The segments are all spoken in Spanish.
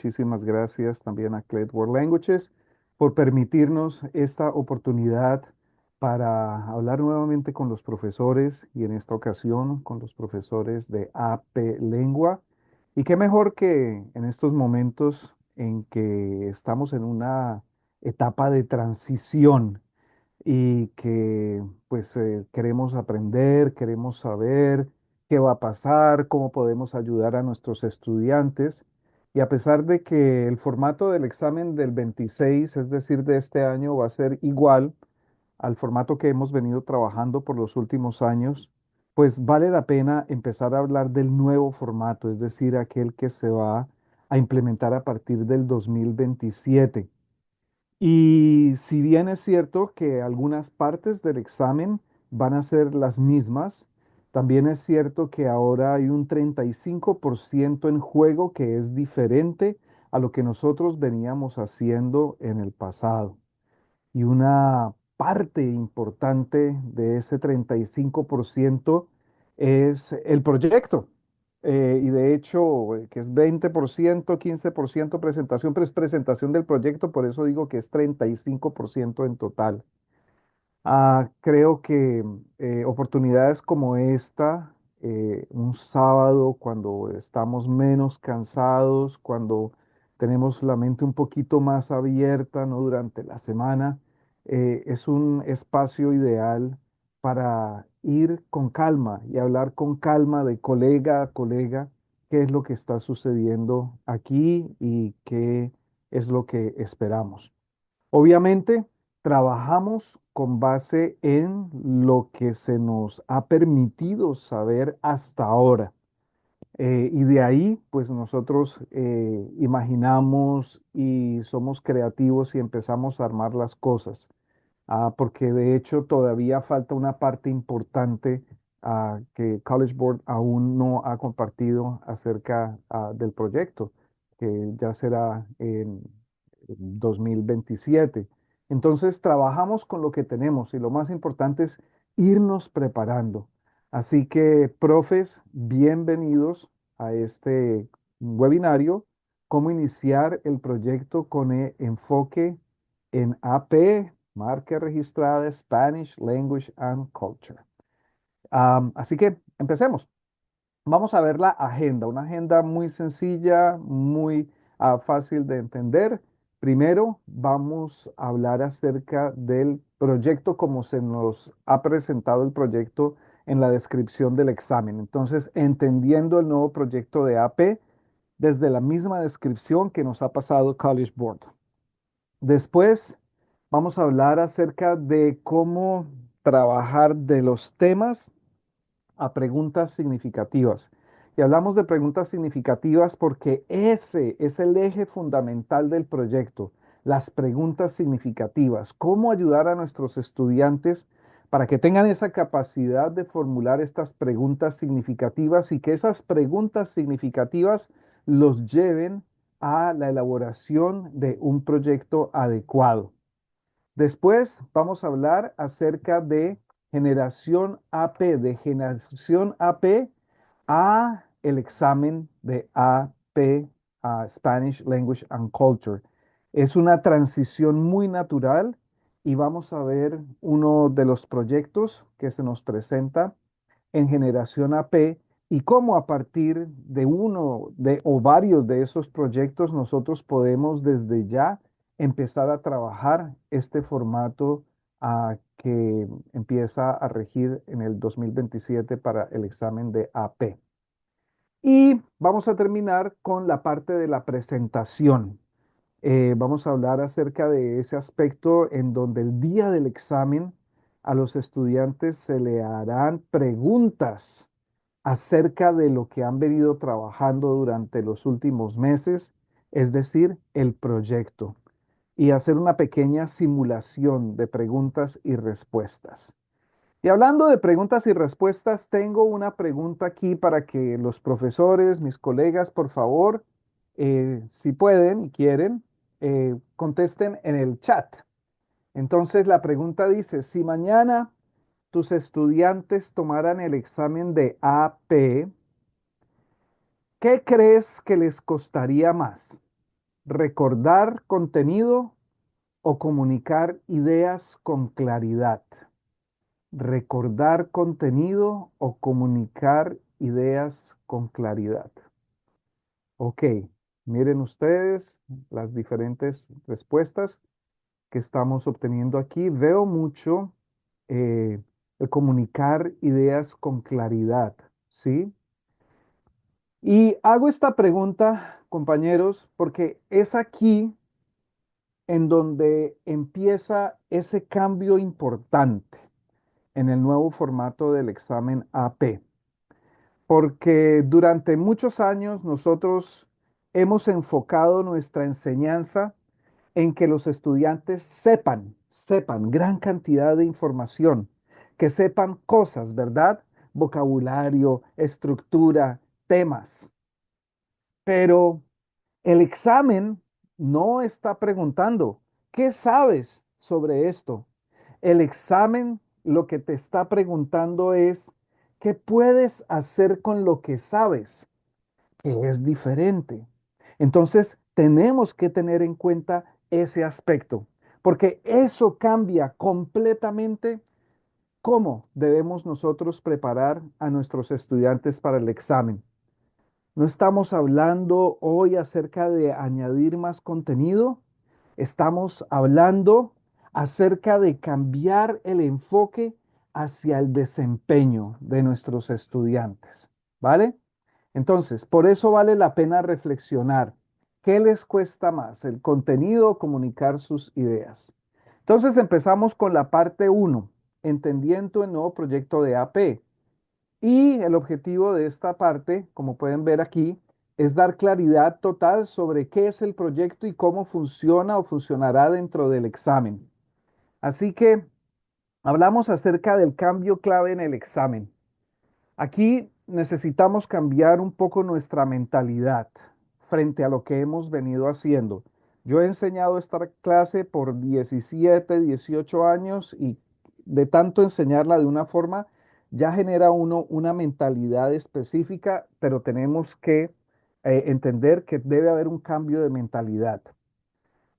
muchísimas gracias también a Clet World Languages por permitirnos esta oportunidad para hablar nuevamente con los profesores y en esta ocasión con los profesores de AP Lengua. Y qué mejor que en estos momentos en que estamos en una etapa de transición y que pues queremos aprender, queremos saber qué va a pasar, cómo podemos ayudar a nuestros estudiantes. Y a pesar de que el formato del examen del 26, es decir, de este año, va a ser igual al formato que hemos venido trabajando por los últimos años, pues vale la pena empezar a hablar del nuevo formato, es decir, aquel que se va a implementar a partir del 2027. Y si bien es cierto que algunas partes del examen van a ser las mismas, también es cierto que ahora hay un 35% en juego que es diferente a lo que nosotros veníamos haciendo en el pasado. Y una parte importante de ese 35% es el proyecto. Y de hecho, que es 20%, 15% presentación, pero es presentación del proyecto, por eso digo que es 35% en total. Creo que oportunidades como esta, un sábado cuando estamos menos cansados, cuando tenemos la mente un poquito más abierta, ¿no? Durante la semana, es un espacio ideal para ir con calma y hablar con calma de colega a colega qué es lo que está sucediendo aquí y qué es lo que esperamos. Obviamente, trabajamos con base en lo que se nos ha permitido saber hasta ahora. Y de ahí, pues nosotros imaginamos y somos creativos y empezamos a armar las cosas. Porque de hecho todavía falta una parte importante que College Board aún no ha compartido acerca del proyecto, que ya será en 2027. Entonces trabajamos con lo que tenemos y lo más importante es irnos preparando. Así que, profes, bienvenidos a este webinario, cómo iniciar el proyecto con enfoque en AP, marca registrada, Spanish Language and Culture. Así que empecemos. Vamos a ver la agenda, una agenda muy sencilla, muy fácil de entender. Primero, vamos a hablar acerca del proyecto como se nos ha presentado el proyecto en la descripción del examen. Entonces, entendiendo el nuevo proyecto de AP desde la misma descripción que nos ha pasado College Board. Después vamos a hablar acerca de cómo trabajar de los temas a preguntas significativas. Y hablamos de preguntas significativas porque ese es el eje fundamental del proyecto, las preguntas significativas. Cómo ayudar a nuestros estudiantes para que tengan esa capacidad de formular estas preguntas significativas y que esas preguntas significativas los lleven a la elaboración de un proyecto adecuado. Después vamos a hablar acerca de generación AP, de generación AP a el examen de AP, a Spanish Language and Culture. Es una transición muy natural y vamos a ver uno de los proyectos que se nos presenta en generación AP y cómo a partir de uno de o varios de esos proyectos nosotros podemos desde ya empezar a trabajar este formato que empieza a regir en el 2027 para el examen de AP. Y vamos a terminar con la parte de la presentación. Vamos a hablar acerca de ese aspecto en donde el día del examen a los estudiantes se le harán preguntas acerca de lo que han venido trabajando durante los últimos meses, es decir, el proyecto, y hacer una pequeña simulación de preguntas y respuestas. Y hablando de preguntas y respuestas, tengo una pregunta aquí para que los profesores, mis colegas, por favor, si pueden y quieren, contesten en el chat. Entonces la pregunta dice, si mañana tus estudiantes tomaran el examen de AP, ¿qué crees que les costaría más? ¿recordar contenido o comunicar ideas con claridad? ¿Recordar contenido o comunicar ideas con claridad? Ok, miren ustedes las diferentes respuestas que estamos obteniendo aquí. Veo mucho el comunicar ideas con claridad, ¿sí? Y hago esta pregunta, compañeros, porque es aquí en donde empieza ese cambio importante en el nuevo formato del examen AP, porque durante muchos años nosotros hemos enfocado nuestra enseñanza en que los estudiantes sepan gran cantidad de información, que sepan cosas, ¿verdad? Vocabulario, estructura, temas. Pero el examen no está preguntando, ¿qué sabes sobre esto? El examen lo que te está preguntando es, ¿qué puedes hacer con lo que sabes? Que es diferente. Entonces, tenemos que tener en cuenta ese aspecto, porque eso cambia completamente cómo debemos nosotros preparar a nuestros estudiantes para el examen. No estamos hablando hoy acerca de añadir más contenido, estamos hablando acerca de cambiar el enfoque hacia el desempeño de nuestros estudiantes, ¿vale? Entonces, por eso vale la pena reflexionar. ¿Qué les cuesta más, el contenido o comunicar sus ideas? Entonces, empezamos con la parte uno, entendiendo el nuevo proyecto de AP. Y el objetivo de esta parte, como pueden ver aquí, es dar claridad total sobre qué es el proyecto y cómo funciona o funcionará dentro del examen. Así que hablamos acerca del cambio clave en el examen. Aquí necesitamos cambiar un poco nuestra mentalidad frente a lo que hemos venido haciendo. Yo he enseñado esta clase por 17, 18 años y de tanto enseñarla de una forma, ya genera uno una mentalidad específica, pero tenemos que entender que debe haber un cambio de mentalidad.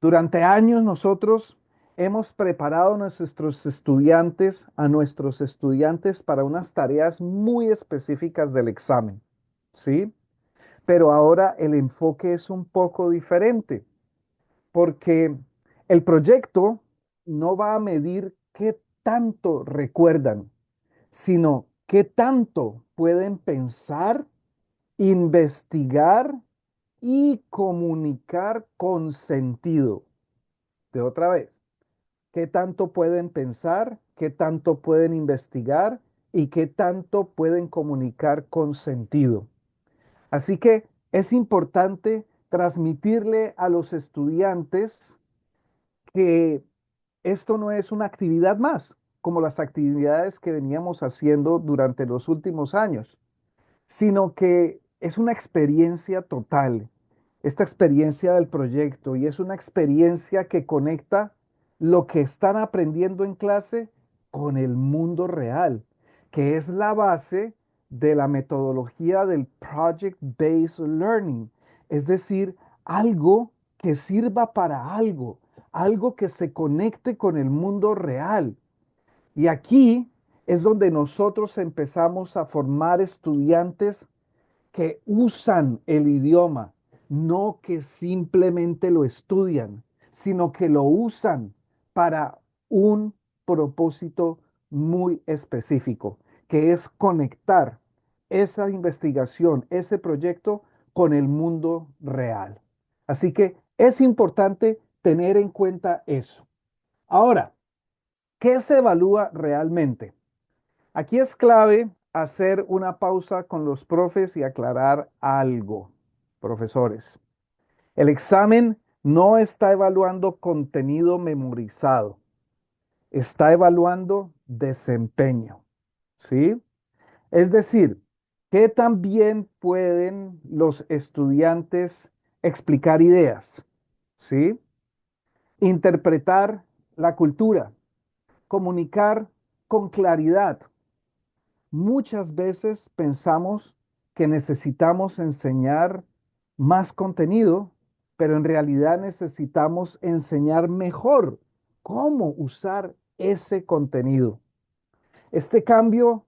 Durante años nosotros hemos preparado a nuestros estudiantes para unas tareas muy específicas del examen, ¿sí? Pero ahora el enfoque es un poco diferente, porque el proyecto no va a medir qué tanto recuerdan, sino qué tanto pueden pensar, investigar y comunicar con sentido. De otra vez, qué tanto pueden pensar, qué tanto pueden investigar y qué tanto pueden comunicar con sentido. Así que es importante transmitirle a los estudiantes que esto no es una actividad más, como las actividades que veníamos haciendo durante los últimos años, sino que es una experiencia total, esta experiencia del proyecto, y es una experiencia que conecta lo que están aprendiendo en clase con el mundo real, que es la base de la metodología del Project Based Learning, es decir, algo que sirva para algo, algo que se conecte con el mundo real. Y aquí es donde nosotros empezamos a formar estudiantes que usan el idioma, no que simplemente lo estudian, sino que lo usan para un propósito muy específico, que es conectar esa investigación, ese proyecto con el mundo real. Así que es importante tener en cuenta eso. Ahora, ¿qué se evalúa realmente? Aquí es clave hacer una pausa con los profes y aclarar algo, profesores. El examen no está evaluando contenido memorizado, está evaluando desempeño, ¿sí? Es decir, que también pueden los estudiantes explicar ideas, ¿sí? Interpretar la cultura, comunicar con claridad. Muchas veces pensamos que necesitamos enseñar más contenido, pero en realidad necesitamos enseñar mejor cómo usar ese contenido. Este cambio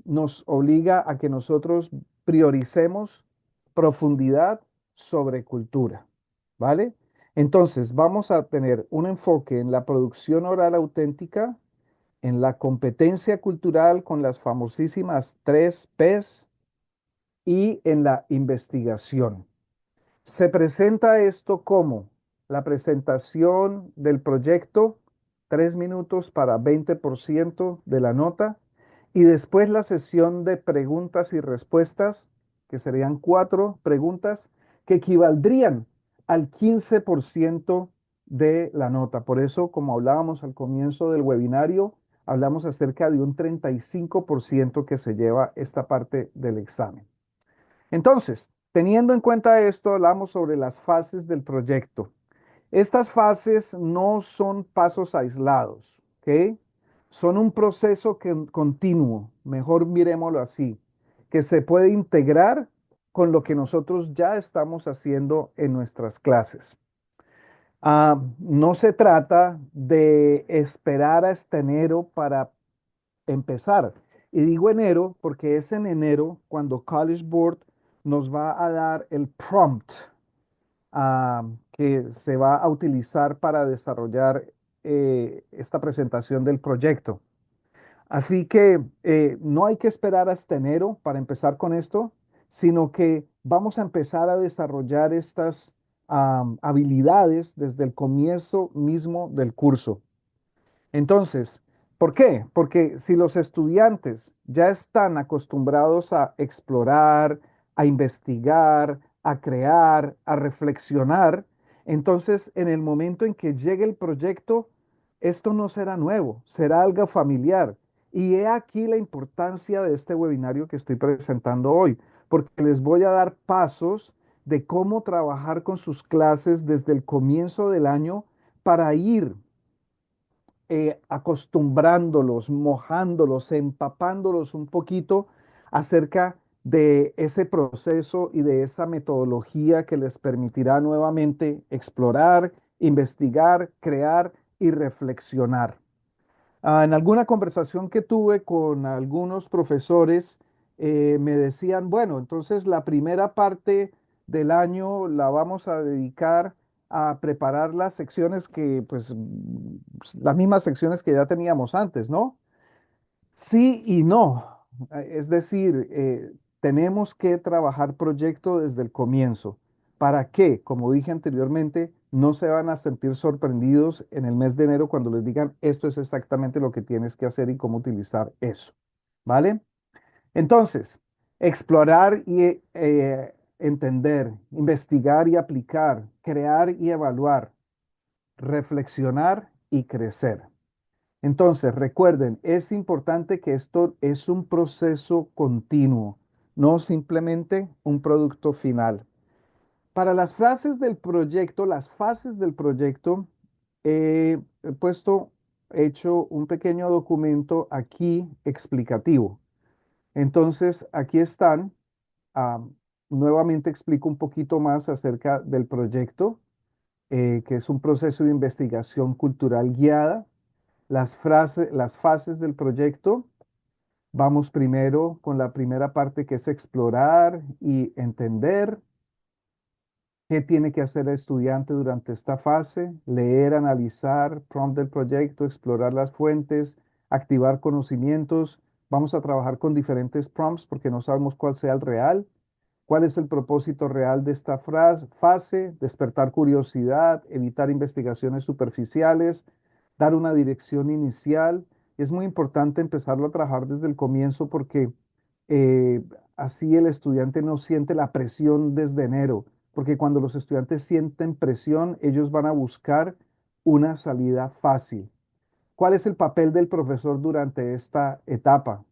nos obliga a que nosotros prioricemos profundidad sobre cultura, ¿vale? Entonces, vamos a tener un enfoque en la producción oral auténtica, en la competencia cultural con las famosísimas 3 Ps y en la investigación. Se presenta esto como la presentación del proyecto, 3 minutos para 20% de la nota, y después la sesión de preguntas y respuestas, que serían 4 preguntas, que equivaldrían al 15% de la nota. Por eso, como hablábamos al comienzo del webinario, hablamos acerca de un 35% que se lleva esta parte del examen. Entonces, teniendo en cuenta esto, hablamos sobre las fases del proyecto. Estas fases no son pasos aislados, ¿ok? Son un proceso continuo, mejor miremoslo así, que se puede integrar con lo que nosotros ya estamos haciendo en nuestras clases. No se trata de esperar a este enero para empezar. Y digo enero porque es en enero cuando College Board nos va a dar el prompt que se va a utilizar para desarrollar esta presentación del proyecto. Así que no hay que esperar hasta enero para empezar con esto, sino que vamos a empezar a desarrollar estas habilidades desde el comienzo mismo del curso. Entonces, ¿por qué? Porque si los estudiantes ya están acostumbrados a explorar, a investigar, a crear, a reflexionar, entonces en el momento en que llegue el proyecto, esto no será nuevo, será algo familiar. Y he aquí la importancia de este webinario que estoy presentando hoy, porque les voy a dar pasos de cómo trabajar con sus clases desde el comienzo del año para ir acostumbrándolos, mojándolos, empapándolos un poquito acerca de ese proceso y de esa metodología que les permitirá nuevamente explorar, investigar, crear y reflexionar. En alguna conversación que tuve con algunos profesores, me decían, bueno, entonces la primera parte del año la vamos a dedicar a preparar las secciones que, pues, las mismas secciones que ya teníamos antes, ¿no? Sí y no. Es decir, tenemos que trabajar proyecto desde el comienzo. ¿Para qué? Como dije anteriormente, no se van a sentir sorprendidos en el mes de enero cuando les digan esto es exactamente lo que tienes que hacer y cómo utilizar eso. ¿Vale? Entonces, explorar y entender, investigar y aplicar, crear y evaluar, reflexionar y crecer. Entonces, recuerden, es importante que esto es un proceso continuo, no simplemente un producto final. Para las frases del proyecto, las fases del proyecto, he puesto, he hecho un pequeño documento aquí explicativo. Entonces, aquí están. ah, Nuevamente explico un poquito más acerca del proyecto, que es un proceso de investigación cultural guiada. Las fases del proyecto. Vamos primero con la primera parte que es explorar y entender qué tiene que hacer el estudiante durante esta fase, leer, analizar, prompt del proyecto, explorar las fuentes, activar conocimientos. Vamos a trabajar con diferentes prompts porque no sabemos cuál sea el real. ¿Cuál es el propósito real de esta fase? Despertar curiosidad, evitar investigaciones superficiales, dar una dirección inicial. Es muy importante empezarlo a trabajar desde el comienzo porque eh, así el estudiante no siente la presión desde enero, porque cuando los estudiantes sienten presión, ellos van a buscar una salida fácil. ¿Cuál es el papel del profesor durante esta etapa?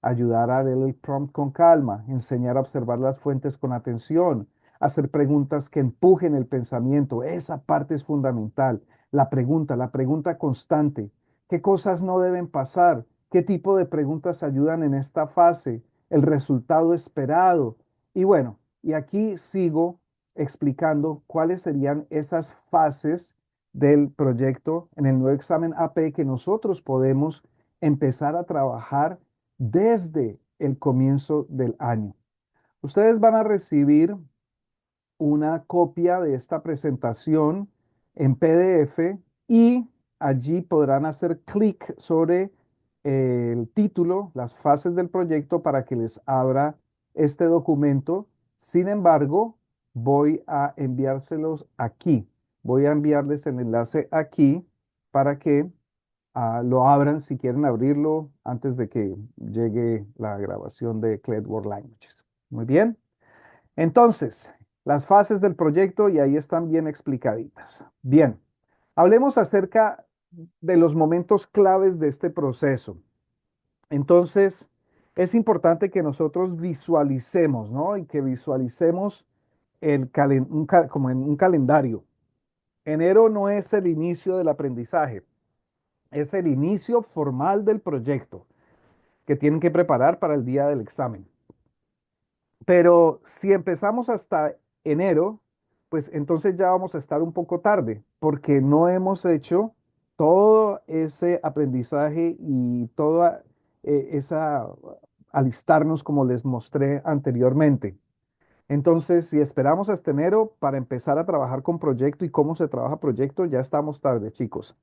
Ayudar a leer el prompt con calma, enseñar a observar las fuentes con atención, hacer preguntas que empujen el pensamiento. Esa parte es fundamental. La pregunta constante. ¿Qué cosas no deben pasar? ¿Qué tipo de preguntas ayudan en esta fase? El resultado esperado. Y bueno, y aquí sigo explicando cuáles serían esas fases del proyecto en el nuevo examen AP que nosotros podemos empezar a trabajar desde el comienzo del año. Ustedes van a recibir una copia de esta presentación en PDF y allí podrán hacer clic sobre el título, las fases del proyecto para que les abra este documento. Sin embargo, voy a enviárselos aquí. Voy a enviarles el enlace aquí para que lo abran si quieren abrirlo antes de que llegue la grabación de Clear World Languages. Muy bien. Entonces, las fases del proyecto y ahí están bien explicaditas. Bien, hablemos acerca de los momentos claves de este proceso. Entonces, es importante que nosotros visualicemos, ¿no? Y que visualicemos como en un calendario. Enero no es el inicio del aprendizaje, es el inicio formal del proyecto que tienen que preparar para el día del examen. Pero si empezamos hasta enero, pues entonces ya vamos a estar un poco tarde, porque no hemos hecho todo ese aprendizaje y toda esa alistarnos como les mostré anteriormente. Entonces, si esperamos hasta enero para empezar a trabajar con proyecto y cómo se trabaja proyecto, ya estamos tarde, chicos.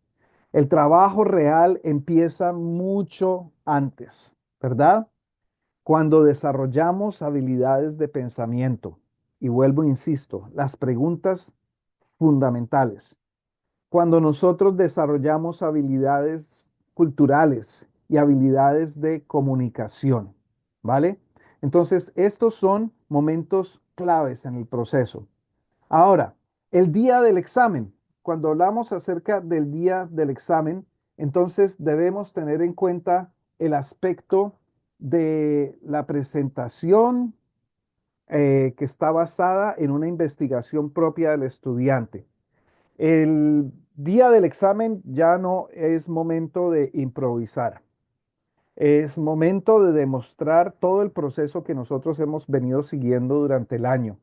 El trabajo real empieza mucho antes, ¿verdad? Cuando desarrollamos habilidades de pensamiento, y vuelvo, insisto, las preguntas fundamentales. Cuando nosotros desarrollamos habilidades culturales y habilidades de comunicación, ¿vale? Entonces, estos son momentos claves en el proceso. Ahora, el día del examen. Cuando hablamos acerca del día del examen, entonces debemos tener en cuenta el aspecto de la presentación que está basada en una investigación propia del estudiante. El día del examen ya no es momento de improvisar, es momento de demostrar todo el proceso que nosotros hemos venido siguiendo durante el año.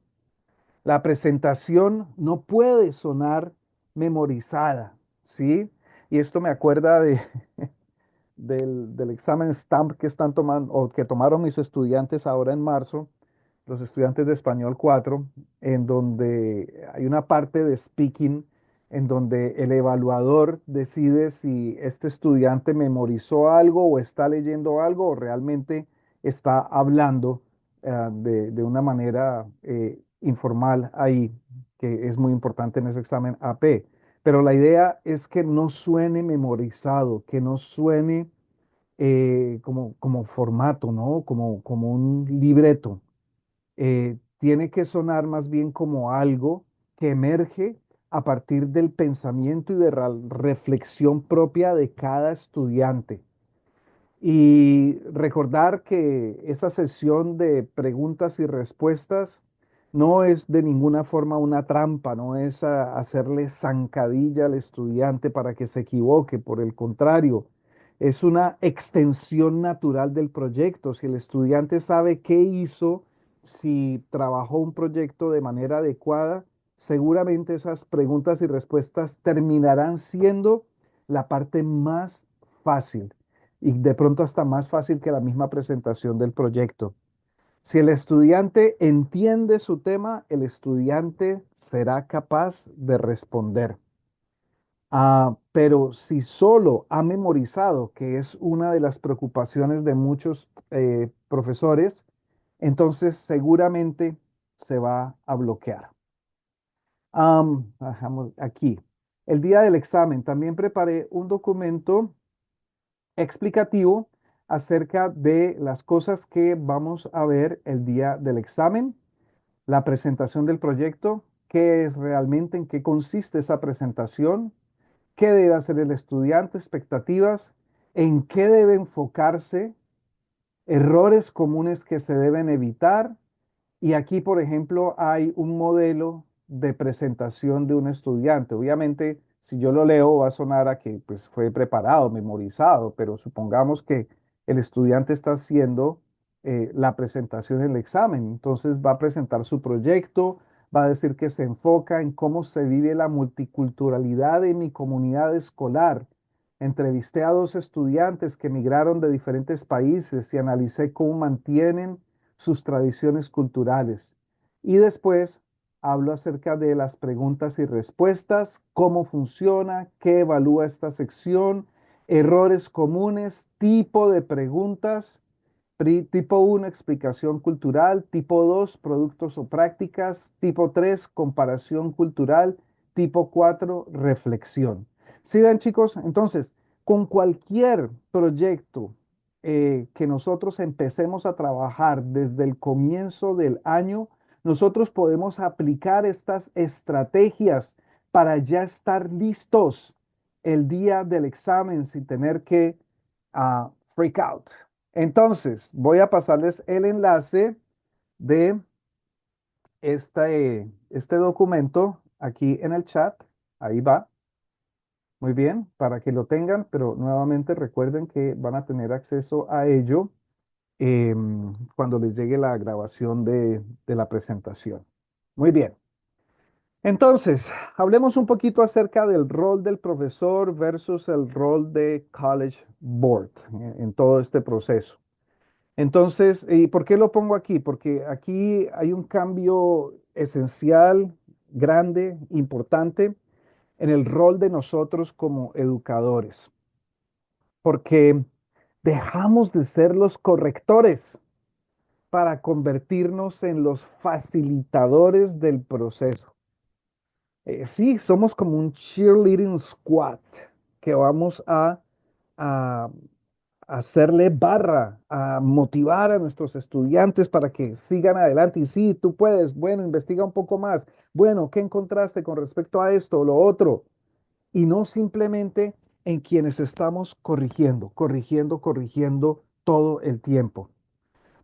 La presentación no puede sonar memorizada, ¿sí? Y esto me acuerda del examen STAMP que están tomando o que tomaron mis estudiantes ahora en marzo, los estudiantes de Español 4, en donde hay una parte de speaking en donde el evaluador decide si este estudiante memorizó algo o está leyendo algo o realmente está hablando de una manera informal ahí, que es muy importante en ese examen AP. Pero la idea es que no suene memorizado, que no suene como formato, ¿no? Como un libreto. Tiene que sonar más bien como algo que emerge a partir del pensamiento y de la reflexión propia de cada estudiante. Y recordar que esa sesión de preguntas y respuestas no es de ninguna forma una trampa, no es hacerle zancadilla al estudiante para que se equivoque, por el contrario, es una extensión natural del proyecto. Si el estudiante sabe qué hizo, si trabajó un proyecto de manera adecuada, seguramente esas preguntas y respuestas terminarán siendo la parte más fácil y de pronto hasta más fácil que la misma presentación del proyecto. Si el estudiante entiende su tema, el estudiante será capaz de responder. Pero si solo ha memorizado, que es una de las preocupaciones de muchos profesores, entonces seguramente se va a bloquear. Bajamos aquí. El día del examen también preparé un documento explicativo acerca de las cosas que vamos a ver el día del examen, la presentación del proyecto, qué es realmente, en qué consiste esa presentación, qué debe hacer el estudiante, expectativas, en qué debe enfocarse, errores comunes que se deben evitar y aquí, por ejemplo, hay un modelo de presentación de un estudiante. Obviamente, si yo lo leo, va a sonar a que pues, fue preparado, memorizado, pero supongamos que el estudiante está haciendo la presentación en el examen. Entonces va a presentar su proyecto, va a decir que se enfoca en cómo se vive la multiculturalidad en mi comunidad escolar. Entrevisté a dos estudiantes que emigraron de diferentes países y analicé cómo mantienen sus tradiciones culturales. Y después hablo acerca de las preguntas y respuestas, cómo funciona, qué evalúa esta sección, errores comunes, tipo de preguntas. Tipo uno, explicación cultural. Tipo 2, productos o prácticas. Tipo 3, comparación cultural. Tipo 4, reflexión. ¿Sí ven, chicos? Entonces, con cualquier proyecto que nosotros empecemos a trabajar desde el comienzo del año, nosotros podemos aplicar estas estrategias para ya estar listos el día del examen sin tener que freak out. Entonces, voy a pasarles el enlace de este documento aquí en el chat. Ahí va. Muy bien, para que lo tengan, pero nuevamente recuerden que van a tener acceso a ello cuando les llegue la grabación de la presentación. Muy bien. Entonces, hablemos un poquito acerca del rol del profesor versus el rol de College Board en todo este proceso. Entonces, ¿y por qué lo pongo aquí? Porque aquí hay un cambio esencial, grande, importante en el rol de nosotros como educadores, porque dejamos de ser los correctores para convertirnos en los facilitadores del proceso. Sí, somos como un cheerleading squad que vamos a hacerle barra, a motivar a nuestros estudiantes para que sigan adelante. Y sí, tú puedes, bueno, investiga un poco más. Bueno, ¿qué encontraste con respecto a esto o lo otro? Y no simplemente en quienes estamos corrigiendo, corrigiendo, corrigiendo todo el tiempo.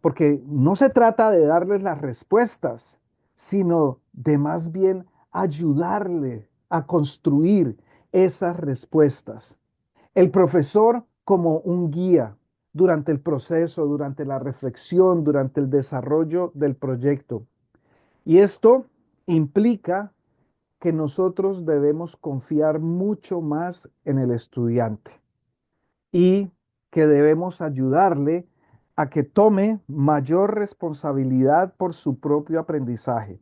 Porque no se trata de darles las respuestas, sino de más bien ayudarle a construir esas respuestas. El profesor como un guía durante el proceso, durante la reflexión, durante el desarrollo del proyecto. Y esto implica que nosotros debemos confiar mucho más en el estudiante y que debemos ayudarle a que tome mayor responsabilidad por su propio aprendizaje.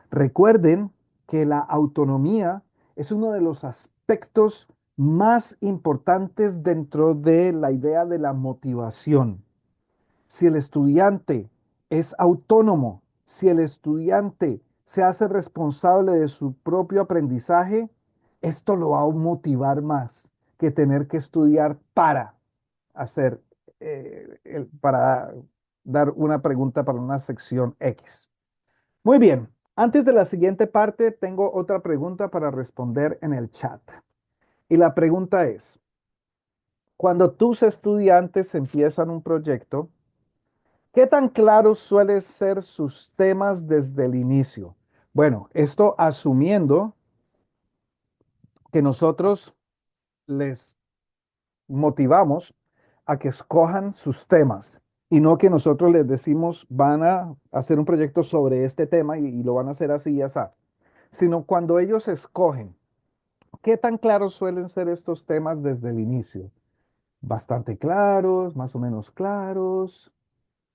Recuerden que la autonomía es uno de los aspectos más importantes dentro de la idea de la motivación. Si el estudiante es autónomo, si el estudiante se hace responsable de su propio aprendizaje, esto lo va a motivar más que tener que estudiar para hacer, para dar una pregunta para una sección X. Muy bien, antes de la siguiente parte, tengo otra pregunta para responder en el chat. Y la pregunta es, cuando tus estudiantes empiezan un proyecto, ¿qué tan claros suelen ser sus temas desde el inicio? Bueno, esto asumiendo que nosotros les motivamos a que escojan sus temas y no que nosotros les decimos van a hacer un proyecto sobre este tema y lo van a hacer así y así, sino cuando ellos escogen. ¿Qué tan claros suelen ser estos temas desde el inicio? Bastante claros, más o menos claros,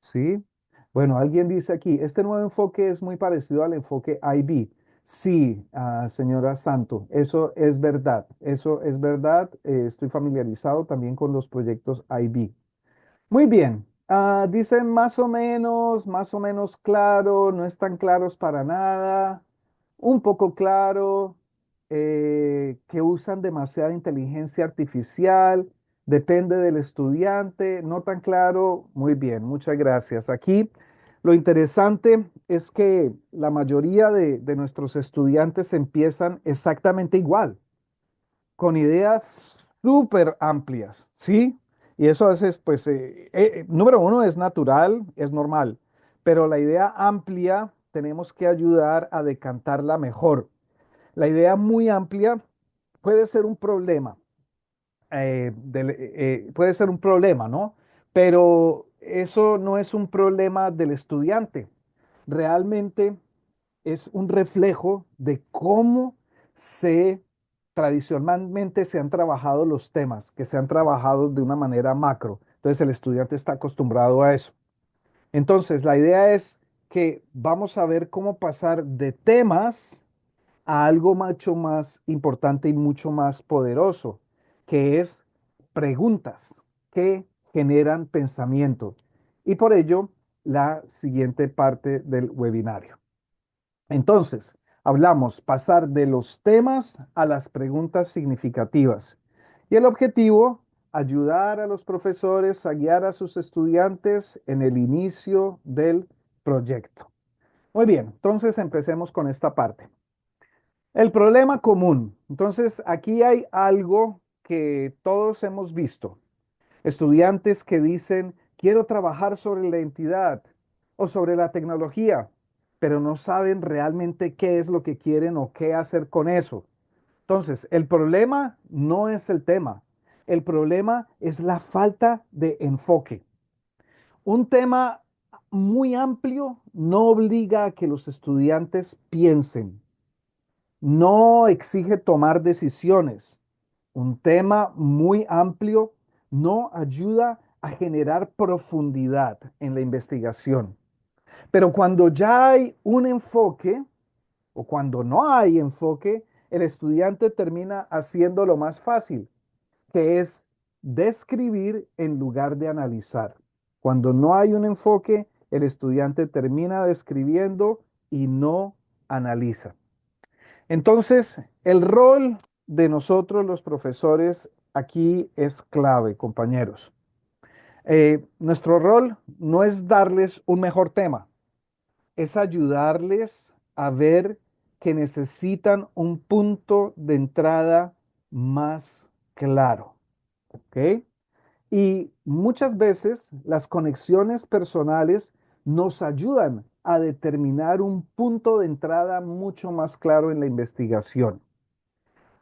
¿sí? Bueno, alguien dice aquí, este nuevo enfoque es muy parecido al enfoque IB. Sí, señora Santo, eso es verdad. Estoy familiarizado también con los proyectos IB. Muy bien. Dicen más o menos claro, no están claros para nada, un poco claro, que usan demasiada inteligencia artificial, depende del estudiante, no tan claro. Muy bien, muchas gracias. Aquí lo interesante es que la mayoría de nuestros estudiantes empiezan exactamente igual con ideas súper amplias, ¿sí? Y eso a veces, pues, número uno es natural, es normal, pero la idea amplia tenemos que ayudar a decantarla mejor. La idea muy amplia puede ser un problema, puede ser un problema, ¿no? Pero eso no es un problema del estudiante. Realmente es un reflejo de cómo se tradicionalmente se han trabajado los temas, que se han trabajado de una manera macro. Entonces el estudiante está acostumbrado a eso. Entonces la idea es que vamos a ver cómo pasar de temas a algo mucho más importante y mucho más poderoso, que es preguntas que generan pensamiento. Y por ello, la siguiente parte del webinario. Entonces, hablamos pasar de los temas a las preguntas significativas. Y el objetivo, ayudar a los profesores a guiar a sus estudiantes en el inicio del proyecto. Muy bien, entonces empecemos con esta parte. El problema común. Entonces, aquí hay algo que todos hemos visto. Estudiantes que dicen, quiero trabajar sobre la identidad o sobre la tecnología, pero no saben realmente qué es lo que quieren o qué hacer con eso. Entonces, el problema no es el tema. El problema es la falta de enfoque. Un tema muy amplio no obliga a que los estudiantes piensen, no exige tomar decisiones. Un tema muy amplio no ayuda a generar profundidad en la investigación. Pero cuando ya hay un enfoque o cuando no hay enfoque, el estudiante termina haciendo lo más fácil, que es describir en lugar de analizar. Cuando no hay un enfoque, el estudiante termina describiendo y no analiza. Entonces, el rol de nosotros los profesores aquí es clave, compañeros. Nuestro rol no es darles un mejor tema, es ayudarles a ver que necesitan un punto de entrada más claro. ¿Ok? Y muchas veces las conexiones personales nos ayudan a determinar un punto de entrada mucho más claro en la investigación.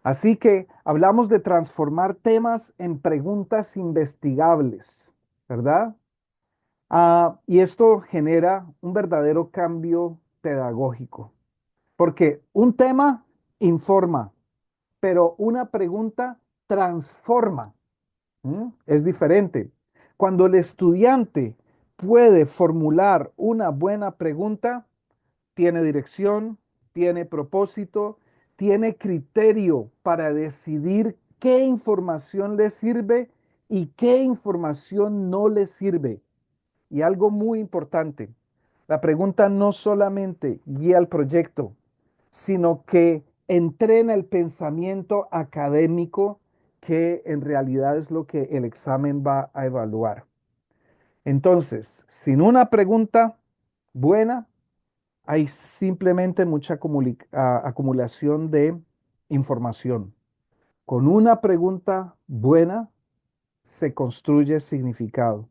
Así que hablamos de transformar temas en preguntas investigables, ¿verdad? Y esto genera un verdadero cambio pedagógico, porque un tema informa, pero una pregunta transforma. Es diferente. Cuando el estudiante puede formular una buena pregunta, tiene dirección, tiene propósito, tiene criterio para decidir qué información le sirve y qué información no le sirve. Y algo muy importante, la pregunta no solamente guía el proyecto, sino que entrena el pensamiento académico, que en realidad es lo que el examen va a evaluar. Entonces, sin una pregunta buena, hay simplemente mucha acumulación de información. Con una pregunta buena se construye significado.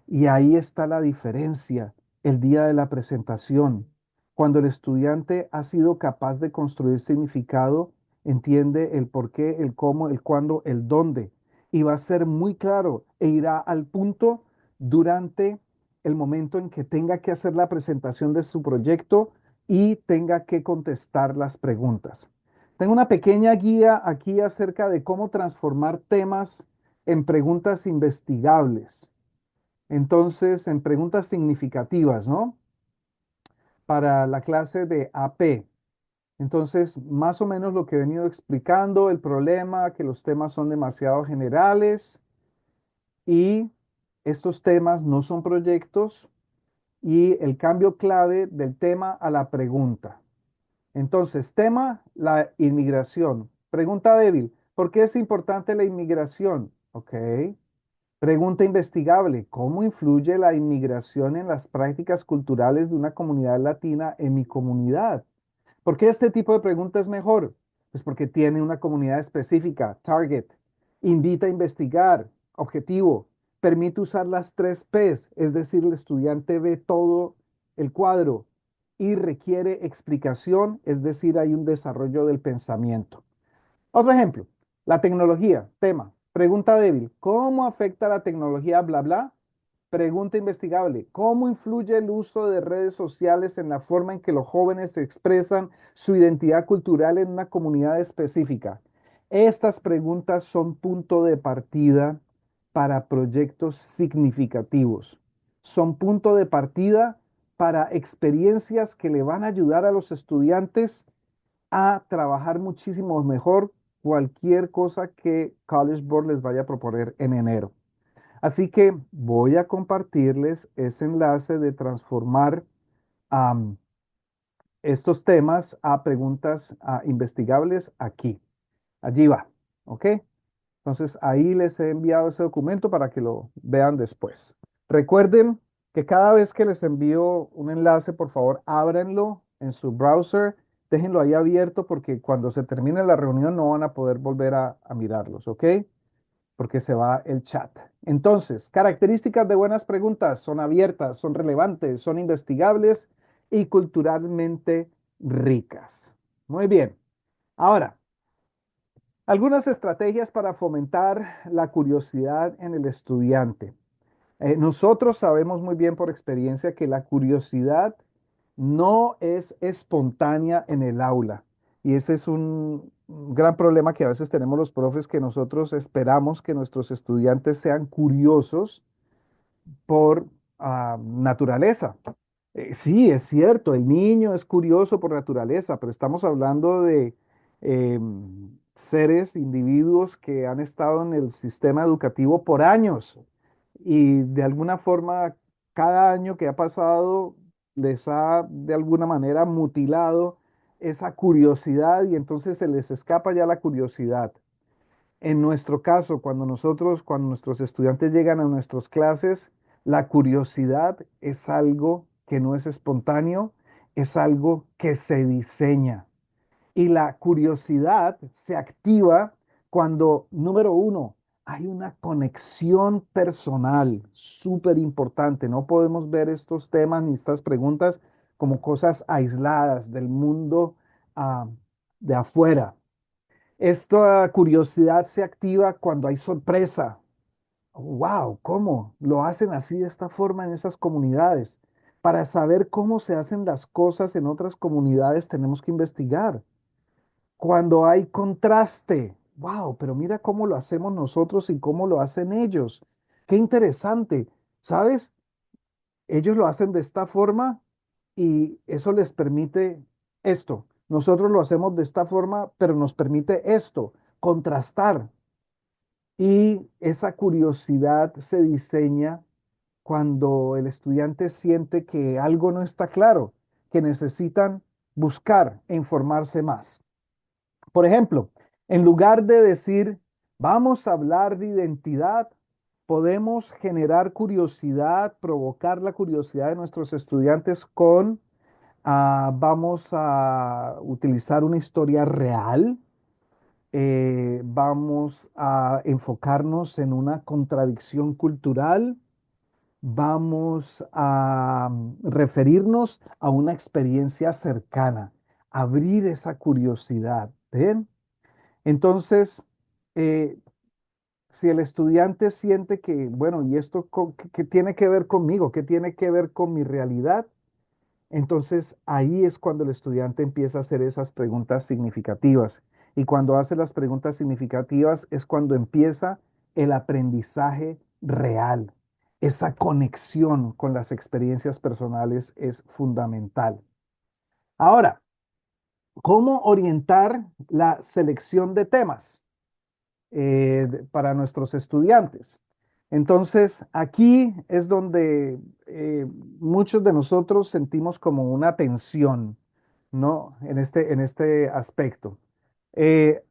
Y ahí está la diferencia el día de la presentación. Cuando el estudiante ha sido capaz de construir significado, entiende el por qué, el cómo, el cuándo, el dónde. Y va a ser muy claro e irá al punto durante el momento en que tenga que hacer la presentación de su proyecto y tenga que contestar las preguntas. Tengo una pequeña guía aquí acerca de cómo transformar temas en preguntas investigables. Entonces, en preguntas significativas, ¿no? Para la clase de AP. Entonces, más o menos lo que he venido explicando, el problema, que los temas son demasiado generales y estos temas no son proyectos y el cambio clave del tema a la pregunta. Entonces, tema, la inmigración. Pregunta débil, ¿por qué es importante la inmigración? Ok. Pregunta investigable, ¿cómo influye la inmigración en las prácticas culturales de una comunidad latina en mi comunidad? ¿Por qué este tipo de pregunta es mejor? Pues porque tiene una comunidad específica, target, invita a investigar, objetivo, permite usar las tres Ps, es decir, el estudiante ve todo el cuadro y requiere explicación, es decir, hay un desarrollo del pensamiento. Otro ejemplo, la tecnología, tema, pregunta débil, ¿cómo afecta la tecnología, bla, bla? Pregunta investigable. ¿Cómo influye el uso de redes sociales en la forma en que los jóvenes expresan su identidad cultural en una comunidad específica? Estas preguntas son punto de partida para proyectos significativos. Son punto de partida para experiencias que le van a ayudar a los estudiantes a trabajar muchísimo mejor cualquier cosa que College Board les vaya a proponer en enero. Así que voy a compartirles ese enlace de transformar am, estos temas a preguntas investigables aquí. Allí va, ¿ok? Entonces ahí les he enviado ese documento para que lo vean después. Recuerden que cada vez que les envío un enlace, por favor, ábranlo en su browser, déjenlo ahí abierto porque cuando se termine la reunión no van a poder volver a mirarlos, ¿ok? Porque se va el chat. Entonces, características de buenas preguntas: son abiertas, son relevantes, son investigables y culturalmente ricas. Muy bien. Ahora, algunas estrategias para fomentar la curiosidad en el estudiante. Nosotros sabemos muy bien por experiencia que la curiosidad no es espontánea en el aula. Y ese es un gran problema que a veces tenemos los profes, que nosotros esperamos que nuestros estudiantes sean curiosos por naturaleza. Sí, es cierto, el niño es curioso por naturaleza, pero estamos hablando de seres, individuos que han estado en el sistema educativo por años y de alguna forma cada año que ha pasado les ha de alguna manera mutilado esa curiosidad y entonces se les escapa ya la curiosidad. En nuestro caso, cuando nuestros estudiantes llegan a nuestras clases, la curiosidad es algo que no es espontáneo, es algo que se diseña. Y la curiosidad se activa cuando, número uno, hay una conexión personal súper importante. No podemos ver estos temas ni estas preguntas como cosas aisladas del mundo ah, de afuera. Esta curiosidad se activa cuando hay sorpresa. Wow, ¿cómo lo hacen así de esta forma en esas comunidades? Para saber cómo se hacen las cosas en otras comunidades tenemos que investigar. Cuando hay contraste, wow, pero mira cómo lo hacemos nosotros y cómo lo hacen ellos. Qué interesante, ¿sabes? Ellos lo hacen de esta forma y eso les permite esto. Nosotros lo hacemos de esta forma, pero nos permite esto, contrastar. Y esa curiosidad se diseña cuando el estudiante siente que algo no está claro, que necesitan buscar e informarse más. Por ejemplo, en lugar de decir, vamos a hablar de identidad, podemos generar curiosidad, provocar la curiosidad de nuestros estudiantes con, vamos a utilizar una historia real, vamos a enfocarnos en una contradicción cultural, vamos a referirnos a una experiencia cercana, abrir esa curiosidad. ¿Ven? Entonces, eh, si el estudiante siente que, bueno, ¿y esto qué tiene que ver conmigo? ¿Qué tiene que ver con mi realidad? Entonces, ahí es cuando el estudiante empieza a hacer esas preguntas significativas. Y cuando hace las preguntas significativas es cuando empieza el aprendizaje real. Esa conexión con las experiencias personales es fundamental. Ahora, ¿cómo orientar la selección de temas para nuestros estudiantes? Entonces, aquí es donde muchos de nosotros sentimos como una tensión, ¿no? En este aspecto.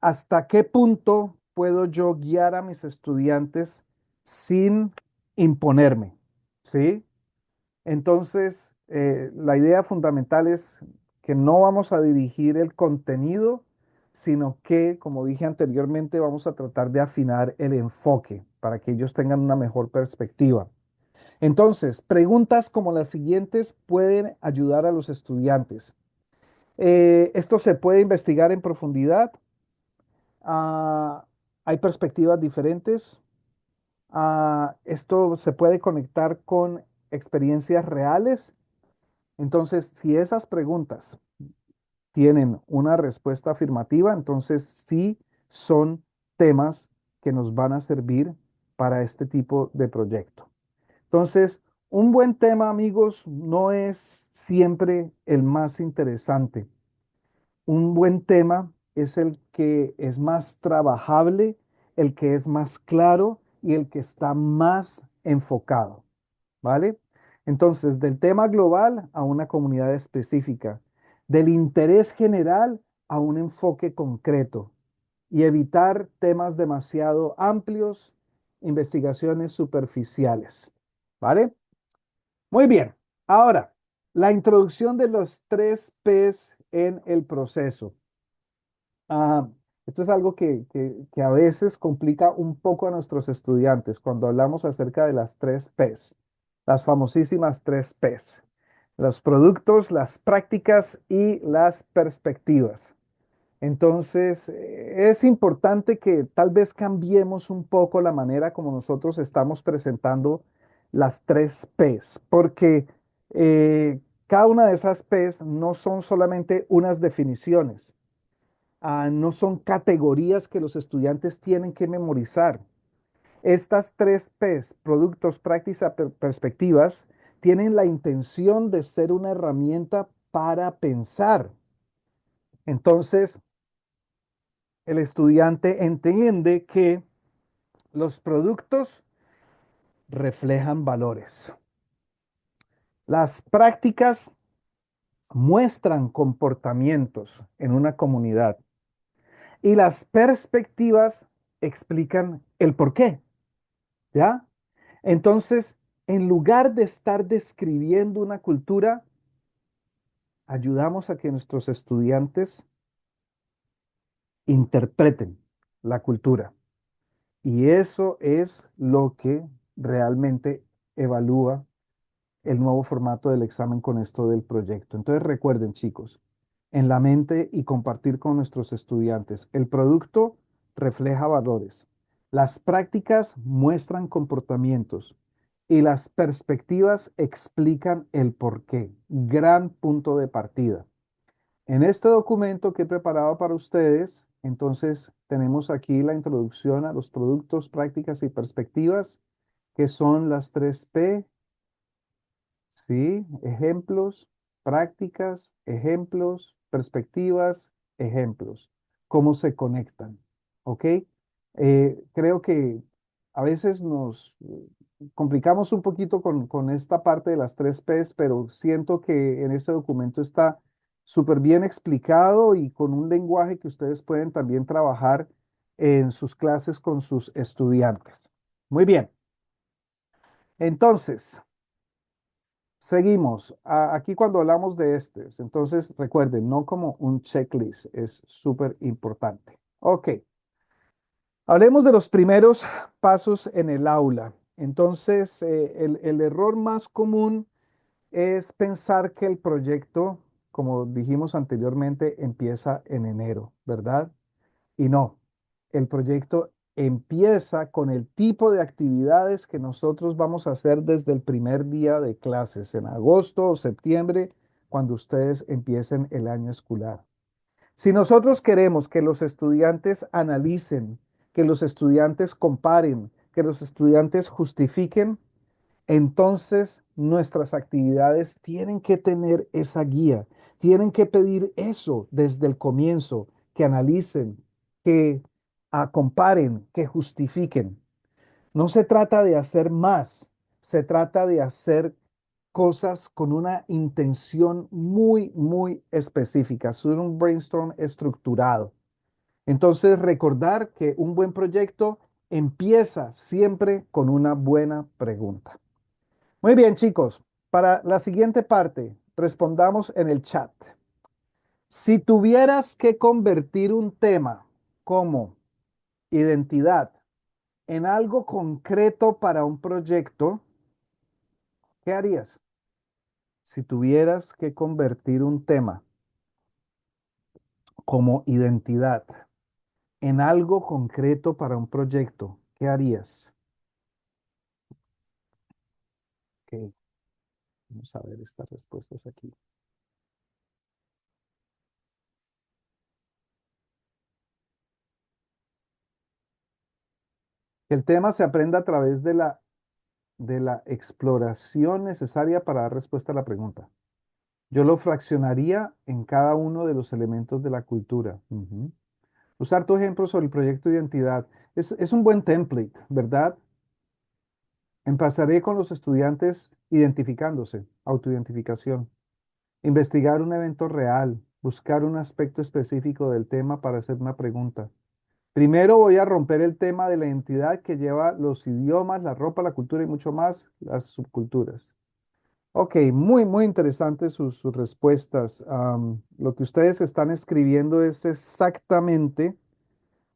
¿Hasta qué punto puedo yo guiar a mis estudiantes sin imponerme? ¿Sí? Entonces, la idea fundamental es que no vamos a dirigir el contenido, sino que, como dije anteriormente, vamos a tratar de afinar el enfoque para que ellos tengan una mejor perspectiva. Entonces, preguntas como las siguientes pueden ayudar a los estudiantes. Esto se puede investigar en profundidad. Ah, hay perspectivas diferentes. Esto se puede conectar con experiencias reales. Entonces, si esas preguntas tienen una respuesta afirmativa, entonces sí son temas que nos van a servir para este tipo de proyecto. Entonces, un buen tema, amigos, no es siempre el más interesante. Un buen tema es el que es más trabajable, el que es más claro y el que está más enfocado, ¿vale? Entonces, del tema global a una comunidad específica, del interés general a un enfoque concreto y evitar temas demasiado amplios, investigaciones superficiales, ¿vale? Muy bien. Ahora, la introducción de los tres P's en el proceso. Ah, Esto es algo que a veces complica un poco a nuestros estudiantes cuando hablamos acerca de las tres P's, las famosísimas tres P's, los productos, las prácticas y las perspectivas. Entonces, es importante que tal vez cambiemos un poco la manera como nosotros estamos presentando las tres P's, porque cada una de esas P's no son solamente unas definiciones, no son categorías que los estudiantes tienen que memorizar. Estas tres P's, productos, prácticas, perspectivas, tienen la intención de ser una herramienta para pensar. Entonces, el estudiante entiende que los productos reflejan valores. Las prácticas muestran comportamientos en una comunidad y las perspectivas explican el por qué, ¿ya? Entonces, en lugar de estar describiendo una cultura, ayudamos a que nuestros estudiantes interpreten la cultura. Y eso es lo que realmente evalúa el nuevo formato del examen con esto del proyecto. Entonces recuerden, chicos, en la mente y compartir con nuestros estudiantes, el producto refleja valores, las prácticas muestran comportamientos y las perspectivas explican el porqué. Gran punto de partida. En este documento que he preparado para ustedes, entonces tenemos aquí la introducción a los productos, prácticas y perspectivas, que son las tres P. Sí, ejemplos, prácticas, ejemplos, perspectivas, ejemplos. ¿Cómo se conectan? ¿Ok? Creo que a veces nos complicamos un poquito con esta parte de las tres P's, pero siento que en este documento está súper bien explicado y con un lenguaje que ustedes pueden también trabajar en sus clases con sus estudiantes. Muy bien. Entonces, seguimos. Aquí cuando hablamos de estos, entonces recuerden, no como un checklist, es súper importante. Ok, hablemos de los primeros pasos en el aula. Entonces, el error más común es pensar que el proyecto, como dijimos anteriormente, empieza en enero, ¿verdad? Y no, el proyecto empieza con el tipo de actividades que nosotros vamos a hacer desde el primer día de clases, en agosto o septiembre, cuando ustedes empiecen el año escolar. Si nosotros queremos que los estudiantes analicen, que los estudiantes comparen, que los estudiantes justifiquen, entonces nuestras actividades tienen que tener esa guía, tienen que pedir eso desde el comienzo, que analicen, que comparen, que justifiquen. No se trata de hacer más, se trata de hacer cosas con una intención muy, muy específica, hacer un brainstorm estructurado. Entonces, recordar que un buen proyecto empieza siempre con una buena pregunta. Muy bien, chicos. Para la siguiente parte, respondamos en el chat. Si tuvieras que convertir un tema como identidad en algo concreto para un proyecto, ¿qué harías? Si tuvieras que convertir un tema como identidad en algo concreto para un proyecto, ¿qué harías? Vamos a ver estas respuestas aquí. El tema se aprende a través de la exploración necesaria para dar respuesta a la pregunta. Yo lo fraccionaría en cada uno de los elementos de la cultura. Ujú. Usar tu ejemplo sobre el proyecto de identidad. Es un buen template, ¿verdad? Empezaré con los estudiantes identificándose, autoidentificación. Investigar un evento real, buscar un aspecto específico del tema para hacer una pregunta. Primero voy a romper el tema de la identidad que lleva los idiomas, la ropa, la cultura y mucho más, las subculturas. Ok, muy interesantes sus respuestas. Lo que ustedes están escribiendo es exactamente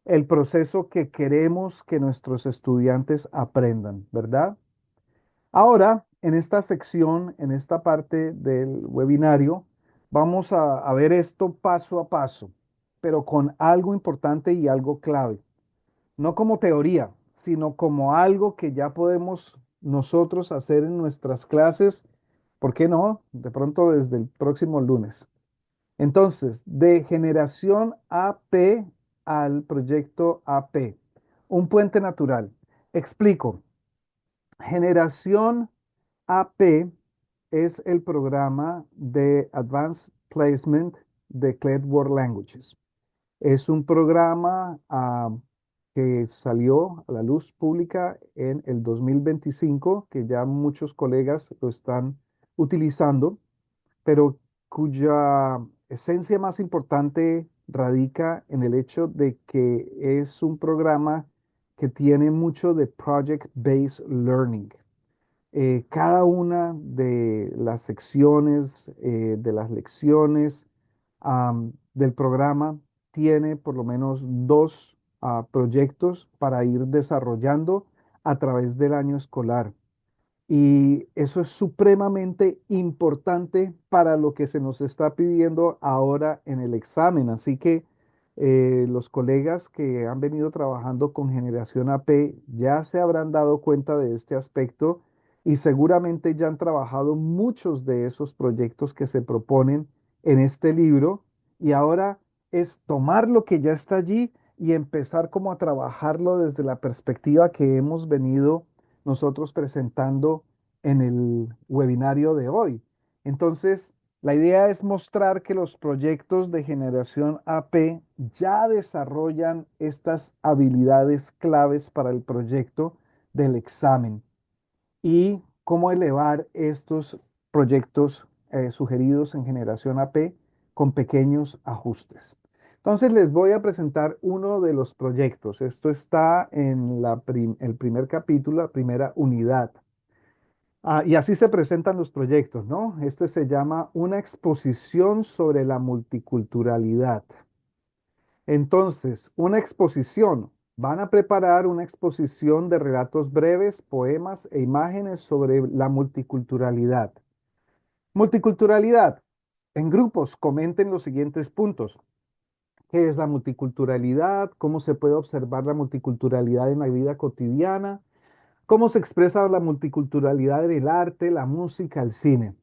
el proceso que queremos que nuestros estudiantes aprendan, ¿verdad? Ahora, en esta sección, en esta parte del webinario, vamos a ver esto paso a paso, pero con algo importante y algo clave. No como teoría, sino como algo que ya podemos nosotros hacer en nuestras clases. ¿Por qué no? De pronto desde el próximo lunes. Entonces, de generación AP al proyecto AP, un puente natural. Explico. Generación AP es el programa de Advanced Placement de CLED World Languages. Es un programa que salió a la luz pública en el 2025, que ya muchos colegas lo están utilizando, pero cuya esencia más importante radica en el hecho de que es un programa que tiene mucho de project-based learning. Cada una de las secciones, de las lecciones del programa tiene por lo menos dos proyectos para ir desarrollando a través del año escolar. Y eso es supremamente importante para lo que se nos está pidiendo ahora en el examen. Así que los colegas que han venido trabajando con Generación AP ya se habrán dado cuenta de este aspecto y seguramente ya han trabajado muchos de esos proyectos que se proponen en este libro. Y ahora es tomar lo que ya está allí y empezar como a trabajarlo desde la perspectiva que hemos venido nosotros presentando en el webinario de hoy. Entonces, la idea es mostrar que los proyectos de generación AP ya desarrollan estas habilidades claves para el proyecto del examen y cómo elevar estos proyectos sugeridos en generación AP con pequeños ajustes. Entonces les voy a presentar uno de los proyectos. Esto está en el primer capítulo, la primera unidad. Y así se presentan los proyectos, ¿no? Este se llama una exposición sobre la multiculturalidad. Entonces, una exposición. Van a preparar una exposición de relatos breves, poemas e imágenes sobre la multiculturalidad. Multiculturalidad. En grupos comenten los siguientes puntos. ¿Qué es la multiculturalidad? ¿Cómo se puede observar la multiculturalidad en la vida cotidiana? ¿Cómo se expresa la multiculturalidad en el arte, la música, el cine?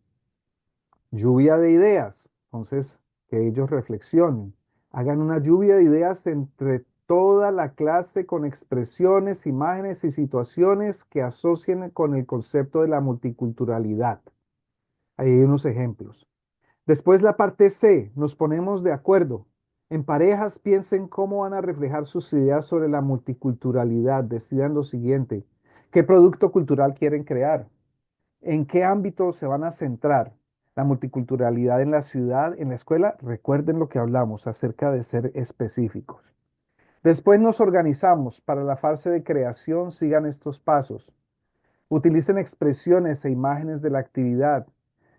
Lluvia de ideas. Entonces, que ellos reflexionen. Hagan una lluvia de ideas entre toda la clase con expresiones, imágenes y situaciones que asocien con el concepto de la multiculturalidad. Ahí hay unos ejemplos. Después la parte C, nos ponemos de acuerdo. En parejas piensen cómo van a reflejar sus ideas sobre la multiculturalidad. Decidan lo siguiente. ¿Qué producto cultural quieren crear? ¿En qué ámbito se van a centrar? La multiculturalidad en la ciudad, en la escuela. Recuerden lo que hablamos acerca de ser específicos. Después nos organizamos para la fase de creación. Sigan estos pasos. Utilicen expresiones e imágenes de la actividad.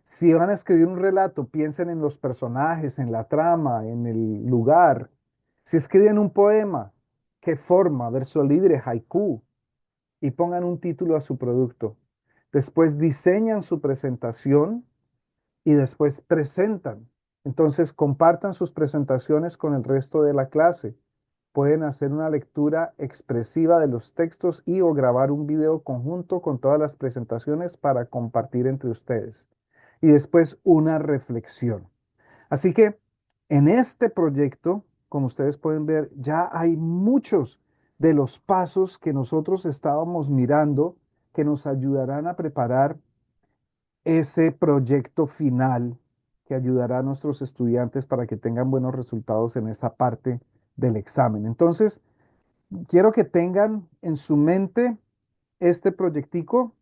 Si van a escribir un relato, piensen en los personajes, en la trama, en el lugar. Si escriben un poema, ¿qué forma? Verso libre, haiku, y pongan un título a su producto. Después diseñan su presentación y después presentan. Entonces compartan sus presentaciones con el resto de la clase. Pueden hacer una lectura expresiva de los textos y o grabar un video conjunto con todas las presentaciones para compartir entre ustedes. y después una reflexión. Así que en este proyecto, como ustedes pueden ver, ya hay muchos de los pasos que nosotros estábamos mirando que nos ayudarán a preparar ese proyecto final que ayudará a nuestros estudiantes para que tengan buenos resultados en esa parte del examen. Entonces, quiero que tengan en su mente este proyectico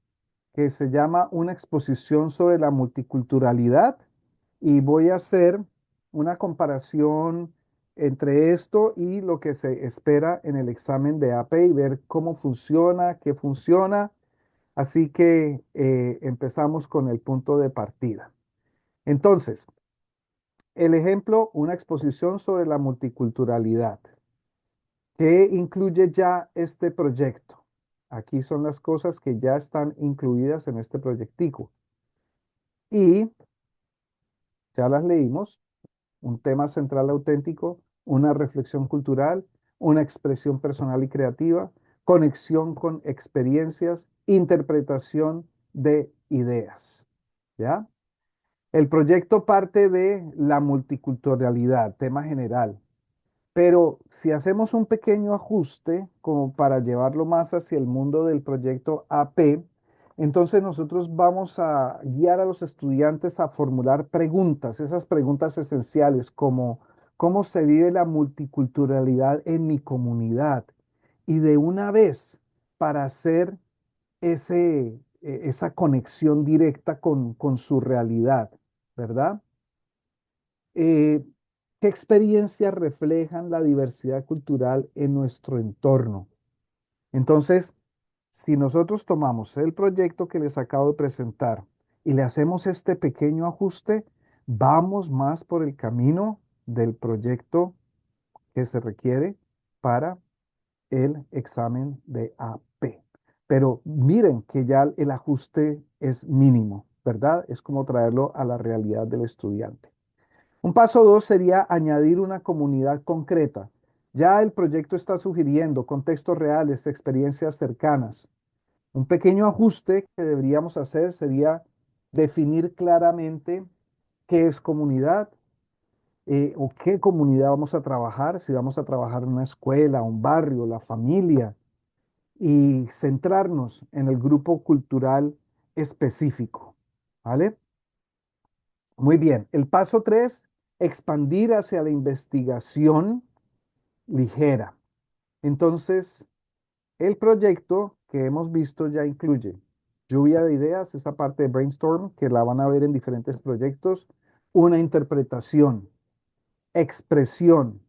que se llama una exposición sobre la multiculturalidad y voy a hacer una comparación entre esto y lo que se espera en el examen de AP y ver cómo funciona, qué funciona. Así que empezamos con el punto de partida. Entonces, el ejemplo, una exposición sobre la multiculturalidad. ¿Qué incluye ya este proyecto? Aquí son las cosas que ya están incluidas en este proyectico. Y ya las leímos, un tema central auténtico, una reflexión cultural, una expresión personal y creativa, conexión con experiencias, interpretación de ideas. ¿Ya? El proyecto parte de la multiculturalidad, tema general. Pero si hacemos un pequeño ajuste como para llevarlo más hacia el mundo del proyecto AP, entonces nosotros vamos a guiar a los estudiantes a formular preguntas, esas preguntas esenciales como cómo se vive la multiculturalidad en mi comunidad. Y de una vez, para hacer esa conexión directa con su realidad, ¿verdad? Eh, ¿Qué experiencias reflejan la diversidad cultural en nuestro entorno? Entonces, si nosotros tomamos el proyecto que les acabo de presentar y le hacemos este pequeño ajuste, vamos más por el camino del proyecto que se requiere para el examen de AP. Pero miren que ya el ajuste es mínimo, ¿verdad? Es como traerlo a la realidad del estudiante. Un paso dos sería añadir una comunidad concreta. Ya el proyecto está sugiriendo contextos reales, experiencias cercanas. Un pequeño ajuste que deberíamos hacer sería definir claramente qué es comunidad o qué comunidad vamos a trabajar, si vamos a trabajar en una escuela, un barrio, la familia, y centrarnos en el grupo cultural específico. ¿Vale? Muy bien. El paso tres, expandir hacia la investigación ligera. Entonces, el proyecto que hemos visto ya incluye lluvia de ideas, esa parte de brainstorm que la van a ver en diferentes proyectos, una interpretación, expresión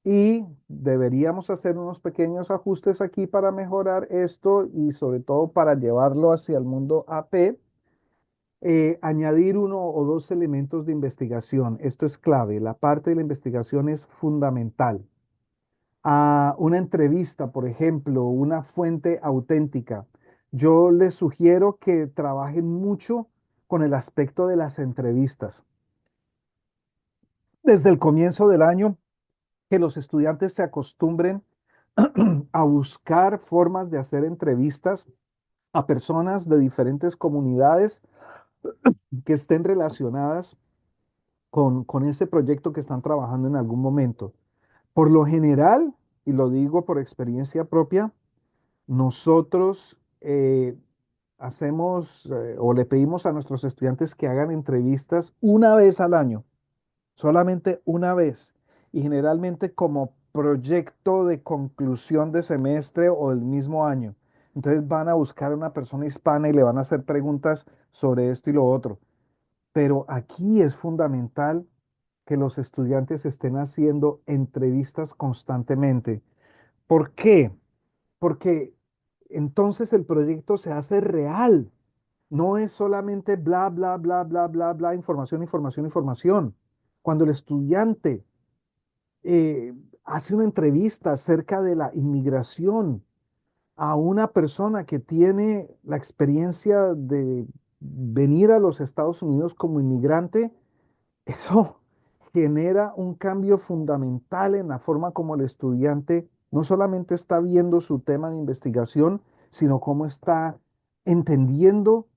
y deberíamos hacer unos pequeños ajustes aquí para mejorar esto y sobre todo para llevarlo hacia el mundo AP. Añadir uno o dos elementos de investigación. Esto es clave. La parte de la investigación es fundamental. A una entrevista, por ejemplo, una fuente auténtica. Yo les sugiero que trabajen mucho con el aspecto de las entrevistas. Desde el comienzo del año, que los estudiantes se acostumbren a buscar formas de hacer entrevistas a personas de diferentes comunidades que estén relacionadas con ese proyecto que están trabajando en algún momento. Por lo general, y lo digo por experiencia propia, nosotros hacemos o le pedimos a nuestros estudiantes que hagan entrevistas una vez al año, solamente una vez, y generalmente como proyecto de conclusión de semestre o del mismo año. Entonces van a buscar a una persona hispana y le van a hacer preguntas sobre esto y lo otro. Pero aquí es fundamental que los estudiantes estén haciendo entrevistas constantemente. ¿Por qué? Porque entonces el proyecto se hace real. No es solamente bla, bla, bla, bla, bla, bla, información, información, información. Cuando el estudiante eh, hace una entrevista acerca de la inmigración a una persona que tiene la experiencia de venir a los Estados Unidos como inmigrante, eso genera un cambio fundamental en la forma como el estudiante no solamente está viendo su tema de investigación, sino cómo está entendiendo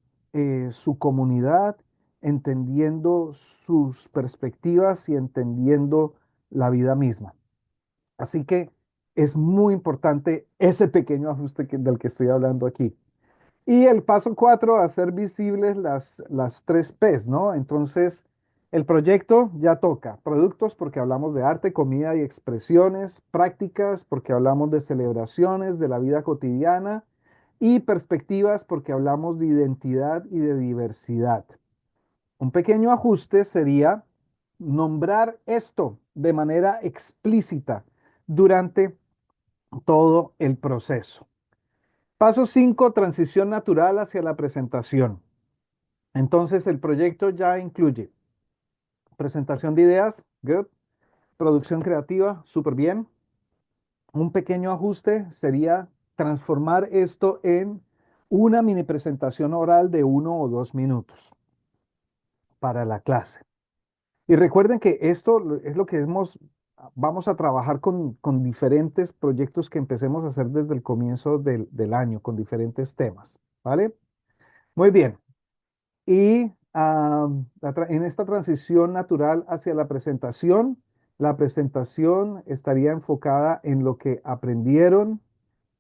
su comunidad, entendiendo sus perspectivas y entendiendo la vida misma. Así que es muy importante ese pequeño ajuste del que estoy hablando aquí. Y el paso 4, hacer visibles las tres P's, ¿no? Entonces, el proyecto ya toca productos porque hablamos de arte, comida y expresiones, prácticas porque hablamos de celebraciones, de la vida cotidiana y perspectivas porque hablamos de identidad y de diversidad. Un pequeño ajuste sería nombrar esto de manera explícita durante todo el proceso. Paso 5, transición natural hacia la presentación. Entonces, el proyecto ya incluye presentación de ideas, good, producción creativa, súper bien. Un pequeño ajuste sería transformar esto en una mini presentación oral de 1 o 2 minutos para la clase. Y recuerden que esto es lo que vamos a trabajar con diferentes proyectos que empecemos a hacer desde el comienzo del año, con diferentes temas, ¿vale? Muy bien. Y en esta transición natural hacia la presentación estaría enfocada en lo que aprendieron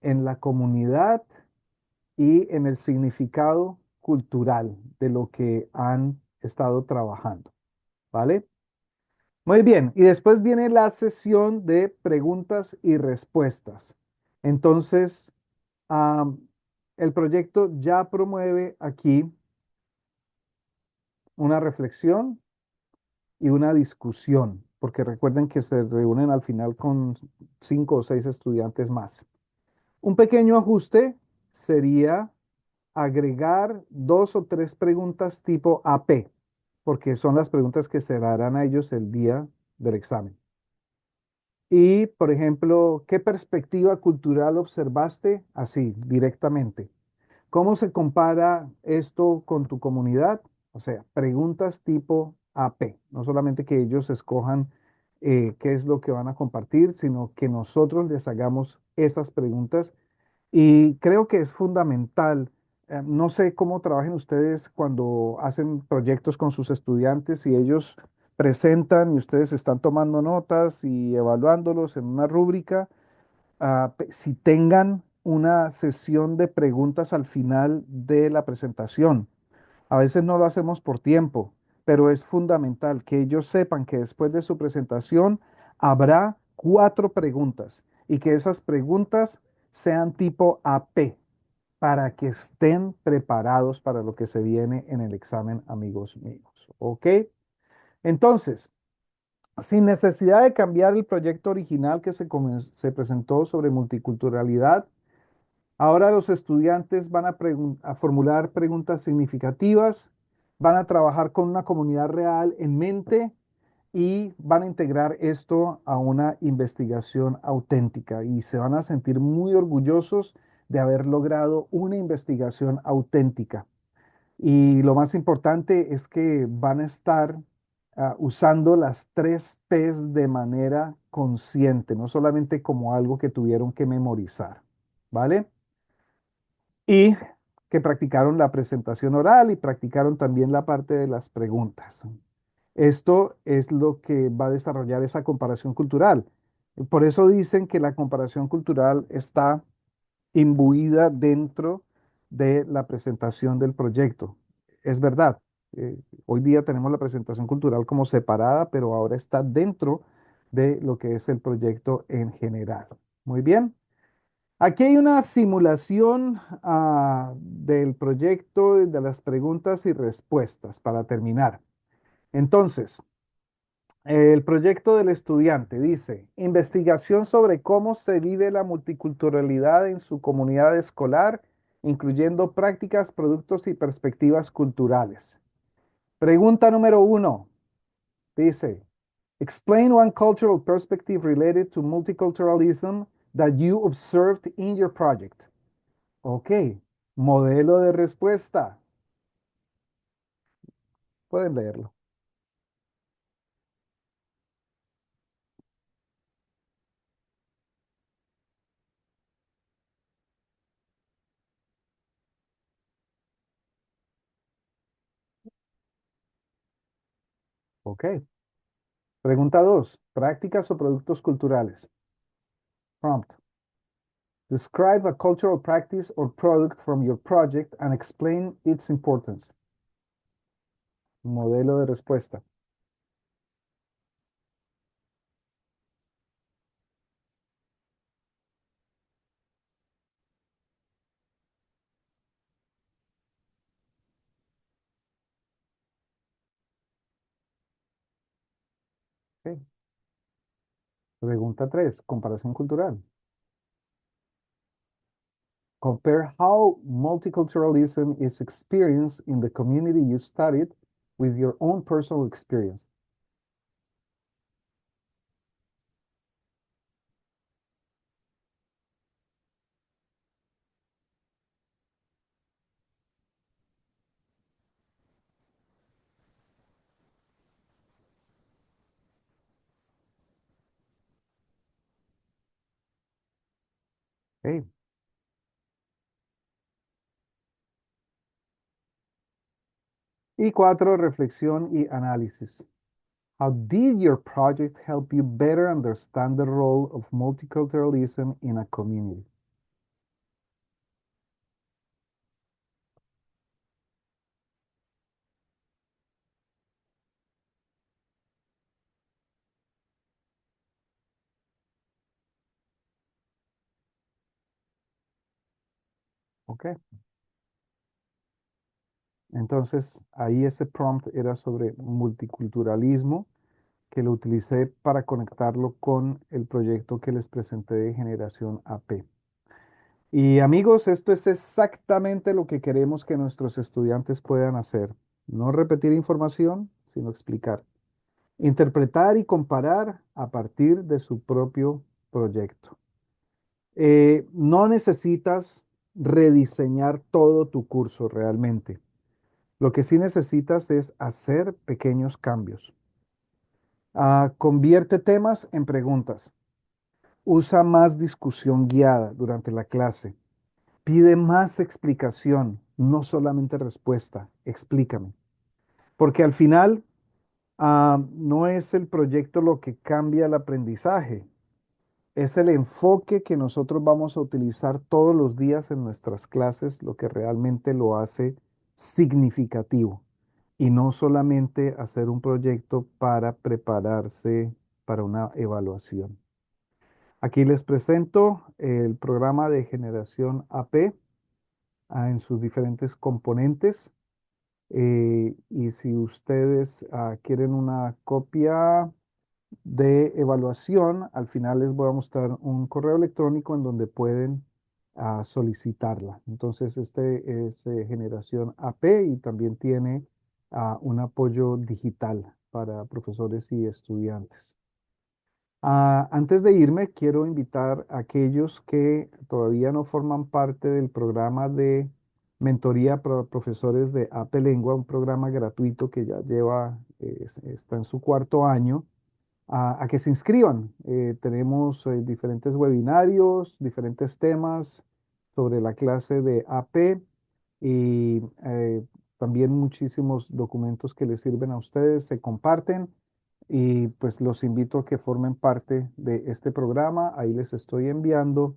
en la comunidad y en el significado cultural de lo que han estado trabajando, ¿vale? Muy bien, y después viene la sesión de preguntas y respuestas. Entonces, am, el proyecto ya promueve aquí una reflexión y una discusión, porque recuerden que se reúnen al final con 5 o 6 estudiantes más. Un pequeño ajuste sería agregar 2 o 3 preguntas tipo AP, porque son las preguntas que se darán a ellos el día del examen. Y, por ejemplo, ¿qué perspectiva cultural observaste? Así, directamente. ¿Cómo se compara esto con tu comunidad? O sea, preguntas tipo AP, no solamente que ellos escojan qué es lo que van a compartir, sino que nosotros les hagamos esas preguntas. Y creo que es fundamental. No sé cómo trabajen ustedes cuando hacen proyectos con sus estudiantes y ellos presentan y ustedes están tomando notas y evaluándolos en una rúbrica, si tengan una sesión de preguntas al final de la presentación. A veces no lo hacemos por tiempo, pero es fundamental que ellos sepan que después de su presentación habrá 4 preguntas y que esas preguntas sean tipo AP para que estén preparados para lo que se viene en el examen, amigos míos. ¿Ok? Entonces, sin necesidad de cambiar el proyecto original que se presentó sobre multiculturalidad, ahora los estudiantes van a formular preguntas significativas, van a trabajar con una comunidad real en mente y van a integrar esto a una investigación auténtica y se van a sentir muy orgullosos de haber logrado una investigación auténtica. Y lo más importante es que van a estar usando las 3 P's de manera consciente, no solamente como algo que tuvieron que memorizar, ¿vale? Y que practicaron la presentación oral y practicaron también la parte de las preguntas. Esto es lo que va a desarrollar esa comparación cultural. Por eso dicen que la comparación cultural está imbuida dentro de la presentación del proyecto. Es verdad, hoy día tenemos la presentación cultural como separada, pero ahora está dentro de lo que es el proyecto en general. Muy bien. Aquí hay una simulación del proyecto, de las preguntas y respuestas para terminar. Entonces, el proyecto del estudiante dice, investigación sobre cómo se vive la multiculturalidad en su comunidad escolar, incluyendo prácticas, productos y perspectivas culturales. Pregunta número 1, dice, explain one cultural perspective related to multiculturalism that you observed in your project. Ok, modelo de respuesta. Pueden leerlo. Ok. Pregunta 2. Prácticas o productos culturales. Prompt. Describe a cultural practice or product from your project and explain its importance. Modelo de respuesta. Ok. Pregunta 3. Comparación cultural. Compare how multiculturalism is experienced in the community you studied with your own personal experience. Ok. Y 4. Reflexión y análisis. How did your project help you better understand the role of multiculturalism in a community? Ok. Entonces, ahí ese prompt era sobre multiculturalismo, que lo utilicé para conectarlo con el proyecto que les presenté de Generación AP. Y amigos, esto es exactamente lo que queremos que nuestros estudiantes puedan hacer. No repetir información, sino explicar. Interpretar y comparar a partir de su propio proyecto. No necesitas rediseñar todo tu curso realmente. Lo que sí necesitas es hacer pequeños cambios. Convierte temas en preguntas. Usa más discusión guiada durante la clase. Pide más explicación, no solamente respuesta. Explícame. Porque al final no es el proyecto lo que cambia el aprendizaje, es el enfoque que nosotros vamos a utilizar todos los días en nuestras clases lo que realmente lo hace significativo y no solamente hacer un proyecto para prepararse para una evaluación. Aquí les presento el programa de generación AP en sus diferentes componentes. Y si ustedes quieren una copia de evaluación, al final les voy a mostrar un correo electrónico en donde pueden solicitarla. Entonces, este es generación AP y también tiene un apoyo digital para profesores y estudiantes. Antes de irme, quiero invitar a aquellos que todavía no forman parte del programa de mentoría para profesores de AP Lengua, un programa gratuito que ya lleva, está en su cuarto año, a que se inscriban. Tenemos diferentes webinarios, diferentes temas sobre la clase de AP y también muchísimos documentos que les sirven a ustedes, se comparten y pues los invito a que formen parte de este programa. Ahí les estoy enviando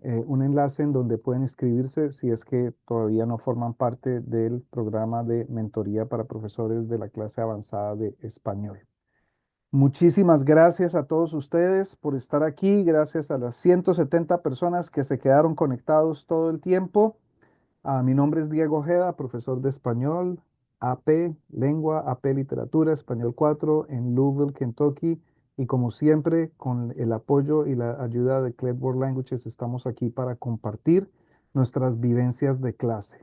un enlace en donde pueden inscribirse si es que todavía no forman parte del programa de mentoría para profesores de la clase avanzada de español. Muchísimas gracias a todos ustedes por estar aquí. Gracias a las 170 personas que se quedaron conectados todo el tiempo. Mi nombre es Diego Ojeda, profesor de español, AP, lengua, AP literatura, español 4 en Louisville, Kentucky. Y como siempre, con el apoyo y la ayuda de Cledward Languages, estamos aquí para compartir nuestras vivencias de clase.